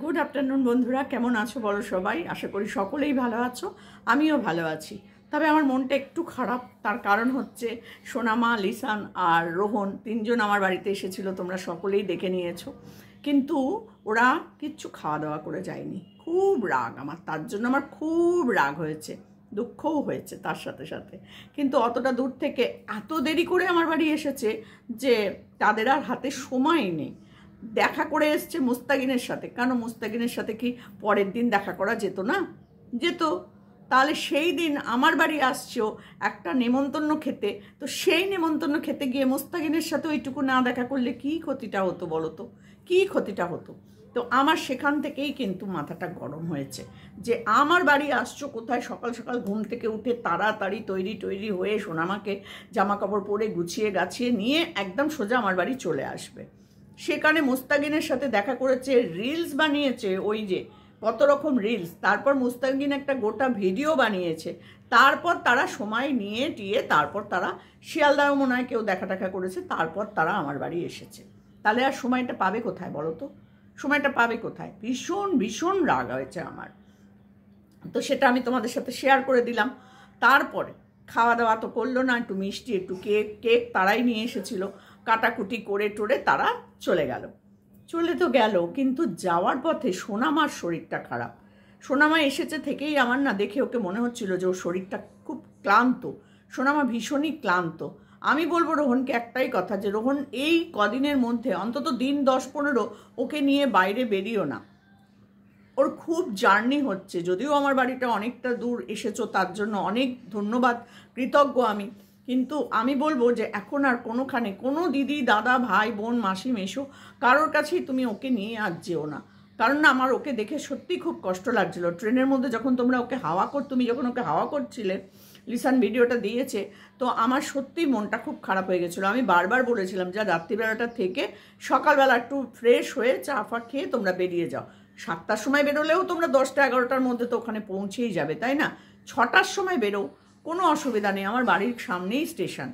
Good afternoon বন্ধুরা, কেমন আছো বলো সবাই? আশা করি সকলেই ভালো আছো, আমিও ভালো আছি। তবে আমার মনটা একটু খারাপ, তার কারণ হচ্ছে সোনামা, লিসান আর রোহন তিনজন আমার বাড়িতে এসেছিল, তোমরা সকলেই দেখে নিয়েছো। কিন্তু ওরা কিচ্ছু খাওয়া দাওয়া করে যায়নি। খুব রাগ আমার, তার জন্য আমার খুব রাগ হয়েছে, দুঃখও হয়েছে তার সাথে সাথে। কিন্তু অতটা দূর থেকে এত দেরি করে আমার বাড়ি এসেছে যে তাদের আর হাতে সময় নেই। দেখা করে এসছে মুস্তাকিনের সাথে, কেন মুস্তাকিনের সাথে কি পরের দিন দেখা করা যেত না? যেত। তাহলে সেই দিন আমার বাড়ি আসছো একটা নেমন্তন্ন খেতে, তো সেই নেমন্তন্ন খেতে গিয়ে মুস্তাকিনের সাথে ওইটুকু না দেখা করলে কী ক্ষতিটা হতো বলো তো? কী ক্ষতিটা হতো? তো আমার সেখান থেকেই কিন্তু মাথাটা গরম হয়েছে যে আমার বাড়ি আসছো কোথায়, সকাল সকাল ঘুম থেকে উঠে তাড়াতাড়ি তৈরি হয়ে সোনামাকে জামা কাপড় পরে গুছিয়ে গাছিয়ে নিয়ে একদম সোজা আমার বাড়ি চলে আসবে। সেখানে মুস্তাকিনের সাথে দেখা করেছে, রিলস বানিয়েছে, ওই যে কত রকম রিলস, তারপর মুস্তাকিন একটা গোটা ভিডিও বানিয়েছে, তারপর তারা সময় নিয়ে টিয়ে তারপর তারা শিয়ালদাও মনে হয় কেউ দেখা টাকা করেছে, তারপর তারা আমার বাড়ি এসেছে। তাহলে আর সময়টা পাবে কোথায় বলো তো? সময়টা পাবে কোথায়? ভীষণ ভীষণ রাগ হয়েছে আমার। তো সেটা আমি তোমাদের সাথে শেয়ার করে দিলাম। তারপরে খাওয়া দাওয়া তো করলো না, একটু মিষ্টি একটু কেক তারাই নিয়ে এসেছিল, কাটাকুটি করে টোরে তারা চলে গেল। চলে তো গেল, কিন্তু যাওয়ার পথে সোনামার শরীরটা খারাপ। সোনামা এসেছে থেকেই আমার না দেখে ওকে মনে হচ্ছিল যে ওর শরীরটা খুব ক্লান্ত। সোনামা ভীষণই ক্লান্ত। আমি বলবো রোহনকে একটাই কথা, যে রোহন এই কদিনের মধ্যে অন্তত দিন 10-15 ওকে নিয়ে বাইরে বেরিও না। ওর খুব জার্নি হচ্ছে, যদিও আমার বাড়িটা অনেকটা দূর এসেছো তার জন্য অনেক ধন্যবাদ, কৃতজ্ঞ আমি। কিন্তু আমি বলবো যে এখন আর কোনোখানে কোনো দিদি দাদা ভাই বোন মাসি মেশো কারোর কাছেই তুমি ওকে নিয়ে আর যেও না। কারণ না, আমার ওকে দেখে সত্যি খুব কষ্ট লাগছিল। ট্রেনের মধ্যে যখন তুমি ওকে হাওয়া করছিলে, লিসান ভিডিওটা দিয়েছে, তো আমার সত্যি মনটা খুব খারাপ হয়ে গেছিলো। আমি বারবার বলেছিলাম যে রাত্রিবেলাটা থেকে সকালবেলা একটু ফ্রেশ হয়ে চা ফা খেয়ে তোমরা বেরিয়ে যাও। 7টার সময় বেরোলেও তোমরা 10টা-11টার মধ্যে তো ওখানে পৌঁছেই যাবে, তাই না? 6টার সময় বেরো, কোনো অসুবিধা নেই, আমার বাড়ির সামনেই স্টেশন।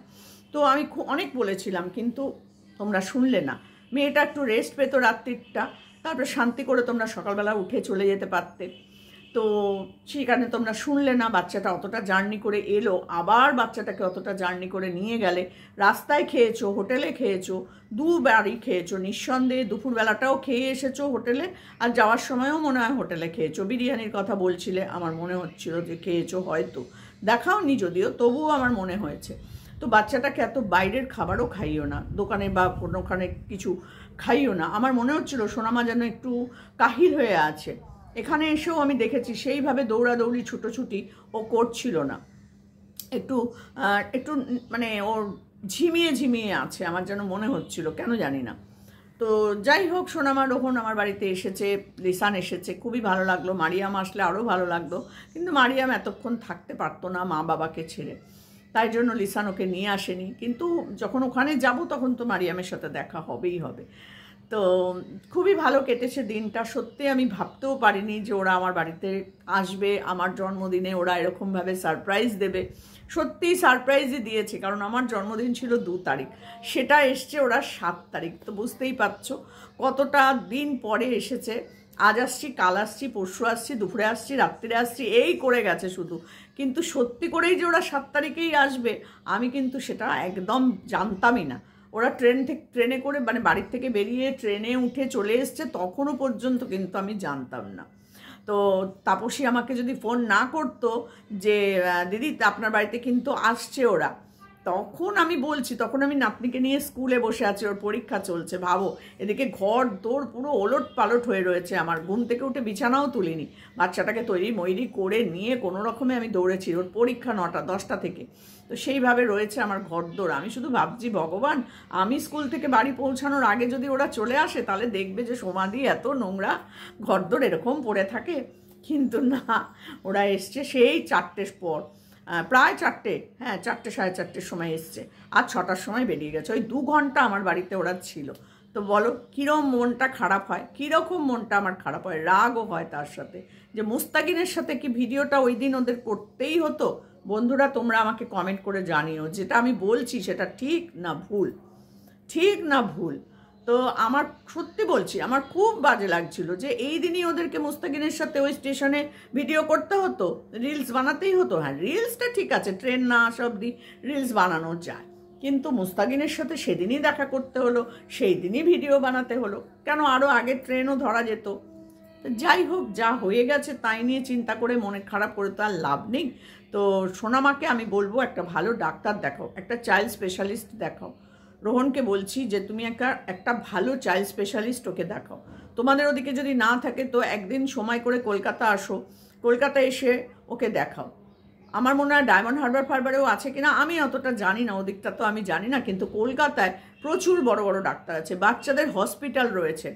তো আমি অনেক বলেছিলাম, কিন্তু তোমরা শুনলে না। মেয়েটা একটু রেস্ট পেতো রাত্রিটা, তারপরে শান্তি করে তোমরা সকালবেলা উঠে চলে যেতে পারতে। তো সেখানে তোমরা শুনলে না, বাচ্চাটা অতটা জার্নি করে এলো, আবার বাচ্চাটাকে অতটা জার্নি করে নিয়ে গেলে। রাস্তায় খেয়েছো, হোটেলে খেয়েছো, দুবারই খেয়েছো নিঃসন্দেহে। দুপুরবেলাটাও খেয়ে এসেছো হোটেলে, আর যাওয়ার সময়ও মনে হয় হোটেলে খেয়েছো। বিরিয়ানির কথা বলছিলে, আমার মনে হচ্ছিল যে খেয়েছো, হয়তো দেখাওনি যদিও, তবুও আমার মনে হয়েছে। তো বাচ্চাটাকে এত বাইরের খাবারও খাইও না, দোকানে বা কোনোখানে কিছু খাইও না। আমার মনে হচ্ছিল সোনামা যেন একটু কাহিল হয়ে আছে। এখানে এসেও আমি দেখেছি সেইভাবে দৌড়াদৌড়ি ছুটোছুটি ও করছিল না, একটু একটু মানে ওর ঝিমিয়ে আছে আমার যেন মনে হচ্ছিল, কেন জানি না। তো যাই হোক, সোনামা রোহন আমার বাড়িতে এসেছে, লিসান এসেছে, খুবই ভালো লাগলো। মারিয়াম আসলে আরও ভালো লাগলো, কিন্তু মারিয়াম এতক্ষণ থাকতে পারতো না মা বাবাকে ছেড়ে, তাই জন্য লিসান ওকে নিয়ে আসেনি। কিন্তু যখন ওখানে যাব তখন তো মারিয়ামের সাথে দেখা হবেই হবে। তো খুবই ভালো কেটেছে দিনটা। সত্যি আমি ভাবতেও পারিনি যে ওরা আমার বাড়িতে আসবে, আমার জন্মদিনে ওরা এরকমভাবে সারপ্রাইজ দেবে। সত্যিই সারপ্রাইজই দিয়েছে, কারণ আমার জন্মদিন ছিল 2 তারিখ, সেটা এসছে ওরা 7 তারিখ। তো বুঝতেই পারছো কতটা দিন পরে এসেছে। আজ আসছি, কাল আসছি, পরশু আসছি, দুপুরে আসছি, রাত্রিরে আসছি, এই করে গেছে শুধু। কিন্তু সত্যি করেই যে ওরা 7 তারিখেই আসবে আমি কিন্তু সেটা একদম জানতামই না। ওরা ট্রেনে করে মানে বাড়ির থেকে বেরিয়ে ট্রেনে উঠে চলে এসছে, তখনও পর্যন্ত কিন্তু আমি জানতাম না। তো তাপসী আমাকে যদি ফোন না করতো যে দিদি আপনার বাড়িতে কিন্তু আসছে ওরা, তখন আমি বলছি, তখন আমি নাতনিকে নিয়ে স্কুলে বসে আছি, ওর পরীক্ষা চলছে। ভাবো, এদিকে ঘর দৌড় পুরো ওলট পালট হয়ে রয়েছে, আমার ঘুম থেকে উঠে বিছানাও তুলিনি, বাচ্চাটাকে তৈরি করে নিয়ে কোনো রকমে আমি দৌড়েছি। ওর পরীক্ষা 9টা-10টা থেকে, তো সেইভাবে রয়েছে আমার ঘরদোর। আমি শুধু ভাবছি, ভগবান, আমি স্কুল থেকে বাড়ি পৌঁছানোর আগে যদি ওরা চলে আসে তাহলে দেখবে যে সমাধি এত নোংরা ঘরদোর এরকম পড়ে থাকে। কিন্তু না, ওরা এসছে সেই 4টের পর, প্রায় 4টে, হ্যাঁ 4টে 4:30 সময় এসছে, আর 6টার সময় বেরিয়ে গেছে। ওই 2 ঘন্টা আমার বাড়িতে ওরা ছিল। তো বলো কীরকম মনটা খারাপ হয়, কীরকম মনটা আমার খারাপ হয়, রাগও হয় তার সাথে। যে মুস্তাকিনের সাথে কি ভিডিওটা ওই দিন ওদের করতেই হতো? বন্ধুরা তোমরা আমাকে কমেন্ট করে জানিও, যেটা আমি বলছি সেটা ঠিক না ভুল, ঠিক না ভুল। তো আমার সত্যি বলছি, আমার খুব বাজে লাগছিল যে এই দিনই ওদেরকে মুস্তাকিনের সাথে ওই স্টেশনে ভিডিও করতে হতো, রিলস বানাতেই হতো। হ্যাঁ, রিলসটা ঠিক আছে, ট্রেন না আসা অবধি রিলস বানানো যায়, কিন্তু মুস্তাকিনের সাথে সেদিনই দেখা করতে হলো, সেই দিনই ভিডিও বানাতে হলো। কেন, আরও আগে ট্রেনও ধরা যেত। যাই হোক, যা হয়ে গেছে তাই নিয়ে চিন্তা করে মনে খারাপ করে তো আর লাভ নেই। তো সোনামাকে আমি বলবো একটা ভালো ডাক্তার দেখাও, একটা চাইল্ড স্পেশালিস্ট দেখাও। রোহনকে বলছি যে তুমি একটা ভালো চাইল্ড স্পেশালিস্ট ওকে দেখাও। তোমাদের ওদিকে যদি না থাকে তো একদিন সময় করে কলকাতা আসো, কলকাতা এসে ওকে দেখাও। আমার মনে হয় ডায়মন্ড হারবারেও আছে কিনা আমি অতটা জানি না, ওদিকটা তো আমি জানি না, কিন্তু কলকাতায় প্রচুর বড় বড় ডাক্তার আছে, বাচ্চাদের হসপিটাল রয়েছে।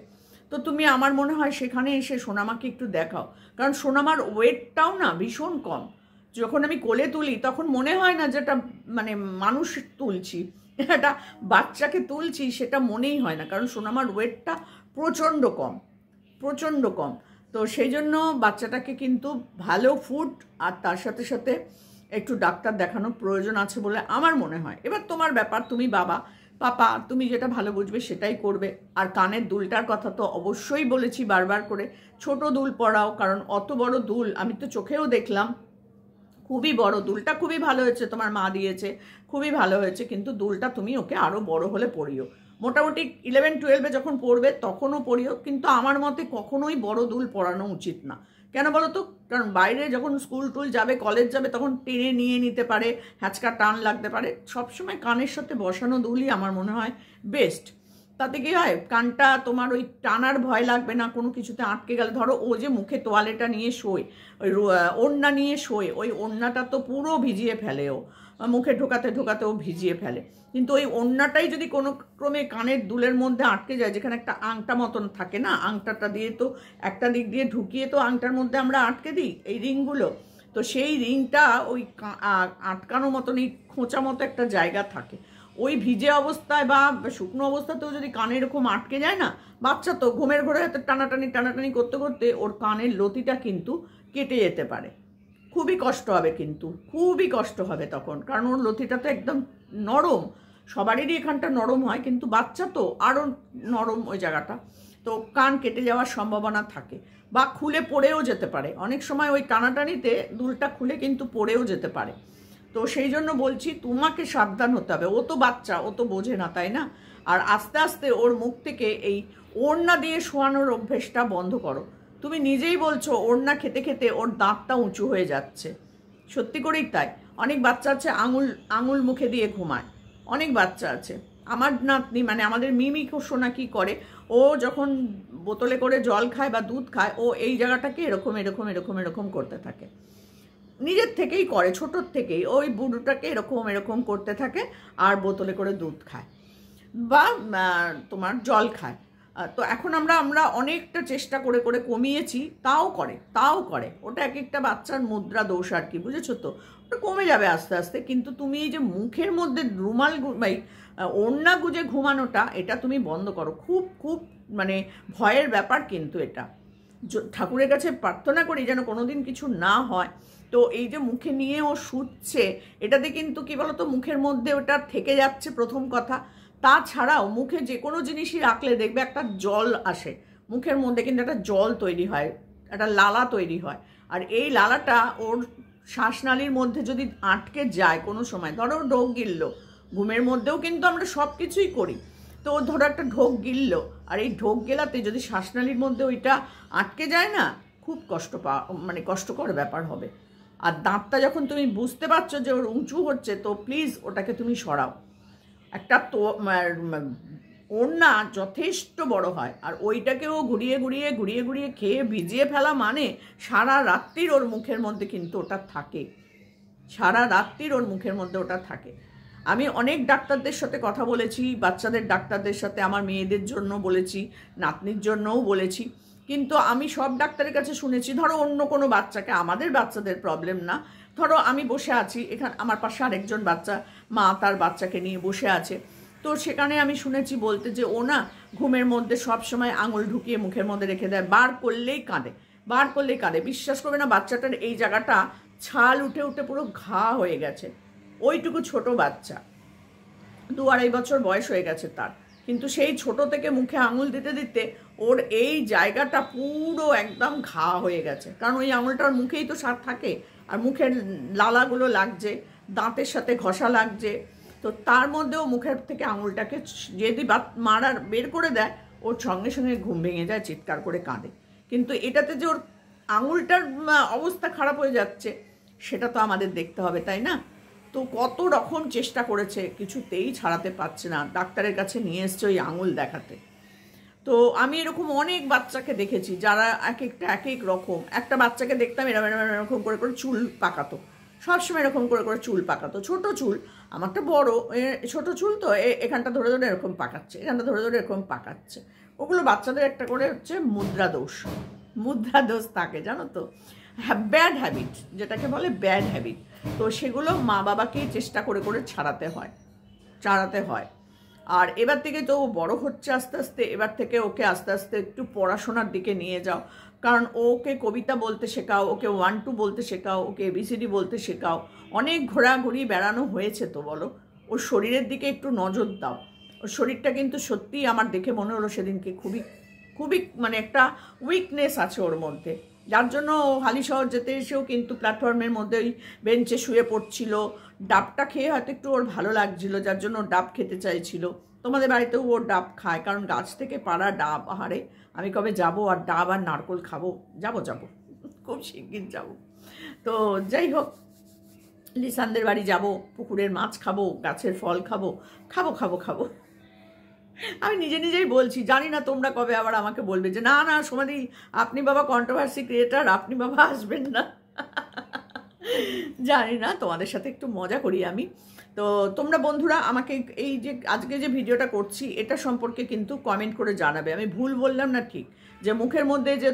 তো তুমি আমার মনে হয় সেখানে এসে সোনামাকে একটু দেখাও, কারণ সোনামার ওয়েটটাও না ভীষণ কম। যখন আমি কোলে তুলি তখন মনে হয় না যেটা মানে মানুষ তুলছি, একটা বাচ্চাকে তুলছি সেটা মনেই হয় না, কারণ সোনামার ওয়েটটা প্রচণ্ড কম, প্রচণ্ড কম। তো সেই জন্য বাচ্চাটাকে কিন্তু ভালো ফুড আর তার সাথে সাথে একটু ডাক্তার দেখানো প্রয়োজন আছে বলে আমার মনে হয়। এবার তোমার ব্যাপার, তুমি বাবা পাপা, তুমি যেটা ভালো বুঝবে সেটাই করবে। আর কানের দুলটার কথা তো অবশ্যই বলেছি বারবার করে, ছোট দুল পরাও, কারণ অত বড় দুল আমি তো চোখেও দেখলাম, খুবই বড় দুলটা, খুবই ভালো হয়েছে, তোমার মা দিয়েছে, খুবই ভালো হয়েছে, কিন্তু দুলটা তুমি ওকে আরও বড় হলে পরিও। মোটামুটি 11-12 যখন পড়বে তখনও পরিও, কিন্তু আমার মতে কখনোই বড় দুল পরানো উচিত না। কেন বলো তো, কারণ বাইরে যখন স্কুল টুল যাবে, কলেজ যাবে, তখন টেনে নিয়ে নিতে পারে, হ্যাচকা টান লাগতে পারে। সবসময় কানের সাথে বসানো দুলই আমার মনে হয় বেস্ট। তাতে কি হয়, কানটা তোমার ওই টানার ভয় লাগবে না, কোনো কিছুতে আটকে গেলে। ধরো ও যে মুখে তোয়ালেটা নিয়ে শোয়, ওই ওড়না নিয়ে শোয়, ওই ওড়নাটা তো পুরো ভিজিয়ে ফেলে, ও মুখে ঢোকাতে ঢোকাতে ও ভিজিয়ে ফেলে। কিন্তু ওই ওড়নাটাই যদি কোনো ক্রমে কানের দুলের মধ্যে আটকে যায়, যেখানে একটা আংটা মতন থাকে না, আংটাটা দিয়ে তো একটা দিক দিয়ে ঢুকিয়ে তো আংটার মধ্যে আমরা আটকে দিই এই রিংগুলো, তো সেই রিংটা ওই আটকানো মতন এই খোঁচা মতো একটা জায়গা থাকে, ওই ভিজে অবস্থায় বা শুকনো অবস্থাতেও যদি কানে এরকম আটকে যায় না, বাচ্চা তো ঘুমের ঘরে হাতে টানাটানি করতে করতে ওর কানের লতিটা কিন্তু কেটে যেতে পারে। খুবই কষ্ট হবে, কিন্তু খুবই কষ্ট হবে তখন, কারণ ওর লতিটা তো একদম নরম, সবারই এখানটা নরম হয়, কিন্তু বাচ্চা তো আরও নরম ওই জায়গাটা, তো কান কেটে যাওয়ার সম্ভাবনা থাকে, বা খুলে পড়েও যেতে পারে। অনেক সময় ওই টানাটানিতে দুলটা খুলে কিন্তু পড়েও যেতে পারে। তো সেই জন্য বলছি তোমাকে সাবধান হতে হবে, ও তো বাচ্চা, ও তো বোঝে না, তাই না? আর আস্তে আস্তে ওর মুখ থেকে এই ওড়না দিয়ে শোয়ানোর অভ্যেসটা বন্ধ করো। তুমি নিজেই বলছো ওড়না খেতে খেতে ওর দাঁতটা উঁচু হয়ে যাচ্ছে, সত্যি করেই তাই। অনেক বাচ্চা আছে আঙুল মুখে দিয়ে ঘুমায়, অনেক বাচ্চা আছে। আমার নাতনি মানে আমাদের মিমি সোনা কি করে, ও যখন বোতলে করে জল খায় বা দুধ খায়, ও এই জায়গাটাকে এরকম এরকম এরকম এরকম করতে থাকে, নিজের থেকেই করে, ছোটোর থেকেই ওই বুড়োটাকে এরকম এরকম করতে থাকে, আর বোতলে করে দুধ খায় বা তোমার জল খায়। তো এখন আমরা অনেকটা চেষ্টা করে করে কমিয়েছি, তাও করে ওটা এক একটা বাচ্চার মুদ্রা দোষ আর কি, বুঝেছো তো? ওটা কমে যাবে আস্তে আস্তে। কিন্তু তুমি এই যে মুখের মধ্যে রুমাল ওড়না গুজে ঘুমানোটা, এটা তুমি বন্ধ করো। খুব খুব মানে ভয়ের ব্যাপার কিন্তু এটা। ঠাকুরের কাছে প্রার্থনা করি যেন কোনোদিন কিছু না হয়। তো এই যে মুখে নিয়ে ও শুচ্ছে, এটাতে কিন্তু কি বলতো, মুখের মধ্যে ওটা থেকে যাচ্ছে প্রথম কথা। তাছাড়াও মুখে যে কোনো জিনিসই রাখলে দেখবে একটা জল আসে মুখের মধ্যে, কিন্তু একটা জল তৈরি হয়, একটা লালা তৈরি হয়। আর এই লালাটা ওর শ্বাসনালীর মধ্যে যদি আটকে যায় কোনো সময়, ধরো ঢোক গিলল, ঘুমের মধ্যেও কিন্তু আমরা সব কিছুই করি, তো ধরো একটা ঢোক গিলল, আর এই ঢোক গেলাতে যদি শ্বাসনালীর মধ্যে ওইটা আটকে যায় না, খুব মানে কষ্টকর ব্যাপার হবে। আর দাঁতটা যখন তুমি বুঝতে পারছো যে ওর উঁচু হচ্ছে, তো প্লিজ ওটাকে তুমি সরাও। একটা তো ওড়না যথেষ্ট বড় হয়, আর ওইটাকেও ঘুরিয়ে ঘুরিয়ে ঘুরিয়ে ঘুরিয়ে খেয়ে ভিজিয়ে ফেলা মানে সারা রাত্রির ওর মুখের মধ্যে কিন্তু ওটা থাকে, সারা রাত্রির ওর মুখের মধ্যে ওটা থাকে। আমি অনেক ডাক্তারদের সাথে কথা বলেছি, বাচ্চাদের ডাক্তারদের সাথে, আমার মেয়েদের জন্য বলেছি, নাতনির জন্যও বলেছি, কিন্তু আমি সব ডাক্তারের কাছে শুনেছি, ধরো অন্য কোনো বাচ্চাকে, আমাদের বাচ্চাদের প্রবলেম না, ধরো আমি বসে আছি এখানে, আমার পাশে আরেকজন বাচ্চা, মা তার বাচ্চাকে নিয়ে বসে আছে, তো সেখানে আমি শুনেছি বলতে যে ও না ঘুমের মধ্যে সব সময় আঙুল ঢুকিয়ে মুখের মধ্যে রেখে দেয়, বার করলেই কাঁদে। বিশ্বাস করবে না, বাচ্চাটার এই জায়গাটা ছাল উঠে উঠে পুরো ঘা হয়ে গেছে, ওইটুকু ছোট বাচ্চা, 2-2.5 বছর বয়স হয়ে গেছে তার, কিন্তু সেই ছোট থেকে মুখে আঙুল দিতে দিতে ওর এই জায়গাটা পুরো একদম ঘা হয়ে গেছে, কারণ ওই আঙুলটার মুখেই তো সার থাকে, আর মুখের লালাগুলো লাগছে, দাঁতের সাথে ঘষা লাগছে। তো তার মধ্যেও মুখের থেকে আঙুলটাকে যদি মারার বের করে দেয়, ওর সঙ্গে সঙ্গে ঘুম ভেঙে যায়, চিৎকার করে কাঁদে। কিন্তু এটাতে যে ওর আঙুলটার অবস্থা খারাপ হয়ে যাচ্ছে সেটা তো আমাদের দেখতে হবে, তাই না? তো কত রকম চেষ্টা করেছে, কিছুতেই ছাড়াতে পারছে না, ডাক্তারের কাছে নিয়ে এসছে ওই আঙুল দেখাতে। তো আমি এরকম অনেক বাচ্চাকে দেখেছি যারা এক এক রকম। একটা বাচ্চাকে দেখতাম এরকম করে করে চুল পাকাতো, সবসময় এরকম করে করে চুল পাকাতো, ছোট চুল, আমারটা বড়, ছোট চুল তো এখানটা ধরে ধরে এরকম পাকাচ্ছে, এখানটা ধরে ধরে এরকম পাকাচ্ছে। ওগুলো বাচ্চাদের একটা করে হচ্ছে মুদ্রা দোষ থাকে, জানো তো, ব্যাড হ্যাবিট, যেটাকে বলে ব্যাড হ্যাবিট। তো সেগুলো মা বাবাকেই চেষ্টা করে করে ছাড়াতে হয়। আর এবার থেকে তো বড় হচ্ছে আস্তে আস্তে, এবার থেকে ওকে আস্তে আস্তে একটু পড়াশোনার দিকে নিয়ে যাও, কারণ ওকে কবিতা বলতে শেখাও, ওকে 1 2 বলতে শেখাও, ওকে ABCD বলতে শেখাও। অনেক ঘোরাঘুরি বেড়ানো হয়েছে তো বলো, ওর শরীরের দিকে একটু নজর দাও। ওর শরীরটা কিন্তু সত্যিই আমার দেখে মনে হলো সেদিনকে খুবই খুবই মানে একটা উইকনেস আছে ওর মধ্যে, যার জন্য হালিশহর যেতে এসেও কিন্তু প্ল্যাটফর্মের মধ্যে ওই বেঞ্চে শুয়ে পড়ছিল। ডাবটা খেয়ে হয়তো একটু ওর ভালো লাগছিল, যার জন্য ডাব খেতে চাইছিল। তোমাদের বাড়িতেও ওর ডাব খায়, কারণ গাছ থেকে পাড়া ডাব। আহারে, আমি কবে যাব আর ডাব আর নারকোল খাবো, যাব খুব শিগগির যাব। তো যাই হোক, লিসানদের বাড়ি যাব, পুকুরের মাছ খাবো, গাছের ফল খাবো। আমি নিজেই বলছি, জানি না তোমরা কবে আবার আমাকে বলবে যে না সমাধি আপনি বাবা কন্ট্রোভার্সি ক্রিয়েটার, আপনি বাবা আসবেন না। জানি না, তোমাদের সাথে একটু মজা করি আমি। তো তোমরা বন্ধুরা আমাকে এই যে আজকে যে ভিডিওটা করছি এটা সম্পর্কে কিন্তু কমেন্ট করে জানাবে। আমি ভুল বললাম না ঠিক, যে মুখের মধ্যে যে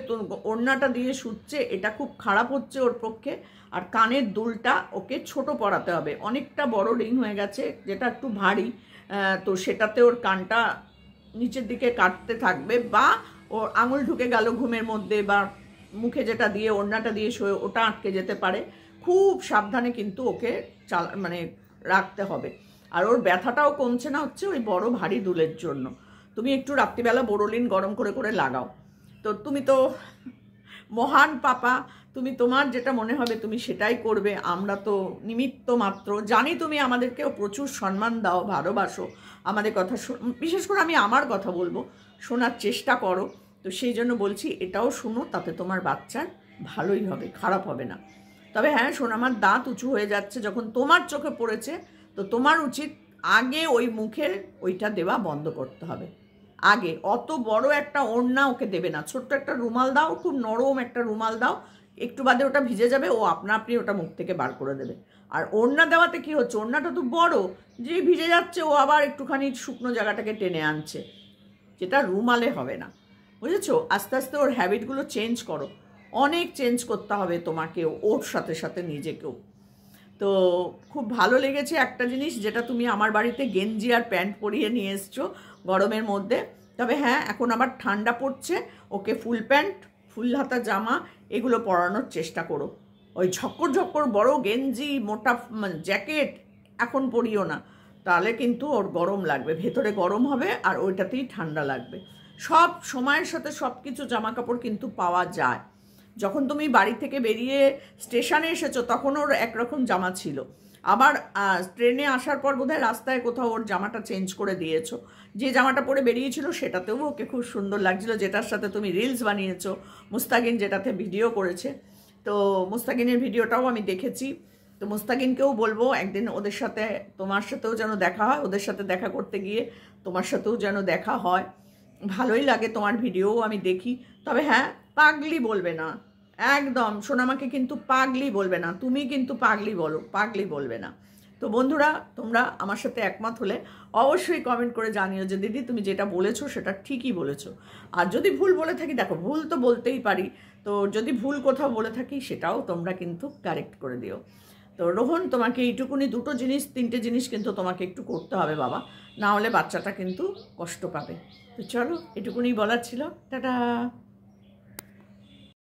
ওড়নাটা দিয়ে শুচ্ছে এটা খুব খারাপ হচ্ছে ওর পক্ষে। আর কানের দুলটা ওকে ছোট পরাতে হবে, অনেকটা বড় রিং হয়ে গেছে যেটা একটু ভারী। তো সেটাতে ওর কানটা নিচের দিকে কাটতে থাকবে, বা ওর আঙুল ঢুকে গেল ঘুমের মধ্যে, বা মুখে যেটা দিয়ে ওড়নাটা দিয়ে শোয় ওটা আটকে যেতে পারে। খুব সাবধানে কিন্তু ওকে মানে রাখতে হবে। আর ওর ব্যথাটাও কমছে না হচ্ছে ওই বড় ভারী দুলের জন্য। তুমি একটু রাত্রিবেলা বোরোলিন গরম করে করে লাগাও। তো তুমি তো মহান পাপা, তুমি তোমার যেটা মনে হবে তুমি সেটাই করবে, আমরা তো নিমিত্ত মাত্র। জানি তুমি আমাদেরকেও প্রচুর সম্মান দাও, ভালোবাসো, আমাদের কথা বিশেষ করে আমি আমার কথা বলবো, শোনার চেষ্টা করো। তো সেই জন্য বলছি এটাও শুনো, তাতে তোমার বাচ্চার ভালোই হবে, খারাপ হবে না। তবে হ্যাঁ, আমার দাঁত উঁচু হয়ে যাচ্ছে যখন তোমার চোখে পড়েছে, তো তোমার উচিত আগে ওই মুখের ওইটা দেওয়া বন্ধ করতে হবে। আগে অত বড় একটা ওড়না ওকে দেবে না, ছোট্ট একটা রুমাল দাও, খুব নরম একটা রুমাল দাও, একটু বাদে ওটা ভিজে যাবে, ও আপনি ওটা মুখ থেকে বার করে দেবে। আর ওড়না দেওয়াতে কি হচ্ছে, ওড়নাটা তো বড়, যে ভিজে যাচ্ছে ও আবার একটুখানি শুকনো জায়গাটাকে টেনে আনছে, যেটা রুমালে হবে না, বুঝেছো? আস্তে আস্তে ওর হ্যাবিটগুলো চেঞ্জ করো, অনেক চেঞ্জ করতে হবে তোমাকেও, ওর সাথে সাথে নিজেকেও। তো খুব ভালো লেগেছে একটা জিনিস, যেটা তুমি আমার বাড়িতে গেঞ্জি আর প্যান্ট পরিয়ে নিয়ে এসছো গরমের মধ্যে। তবে হ্যাঁ, এখন আবার ঠান্ডা পড়ছে, ওকে ফুল প্যান্ট, ফুল হাতা জামা এগুলো পরানোর চেষ্টা করো। ওই ঝক্কর বড় গেঞ্জি, মোটা জ্যাকেট এখন পরিও না, তাহলে কিন্তু ওর গরম লাগবে, ভেতরে গরম হবে আর ওইটাতেই ঠান্ডা লাগবে। সব সময়ের সাথে সব কিছু জামা কাপড় কিন্তু পাওয়া যায়। যখন তুমি বাড়ি থেকে বেরিয়ে স্টেশনে এসেছো তখন ওর একরকম জামা ছিল, আবার ট্রেনে আসার পর বোধহয় রাস্তায় কোথাও ওর জামাটা চেঞ্জ করে দিয়েছো। যে জামাটা পরে বেরিয়েছিল সেটাতেও ওকে খুব সুন্দর লাগছিল, যেটার সাথে তুমি রিলস বানিয়েছো, মুস্তাকিন যেটাতে ভিডিও করেছে। তো মুস্তাকিনের ভিডিওটাও আমি দেখেছি। তো মুস্তাকিনকেও বলবো একদিন ওদের সাথে, তোমার সাথেও যেন দেখা হয়, ওদের সাথে দেখা করতে গিয়ে তোমার সাথেও যেন দেখা হয়। ভালোই লাগে তোমার ভিডিও আমি দেখি। তবে হ্যাঁ, পাগলি বলবে না, একদম সোনামাকে কিন্তু পাগলি বলবে না, তুমি কিন্তু পাগলি বলো, পাগলি বলবে না। তো বন্ধুরা, তোমরা আমার সাথে একমত হলে অবশ্যই কমেন্ট করে জানিও যে দিদি তুমি যেটা বলেছো সেটা ঠিকই বলেছো। আর যদি ভুল বলে থাকি, দেখো ভুল তো বলতেই পারি, তো যদি ভুল কোথাও বলে থাকি সেটাও তোমরা কিন্তু কারেক্ট করে দিও। তো রোহন, তোমাকে এইটুকুনি দুটো জিনিস, তিনটে জিনিস কিন্তু তোমাকে একটু করতে হবে বাবা, না হলে বাচ্চাটা কিন্তু কষ্ট পাবে। তো চলো, এটুকুনি বলার ছিল। টাটা।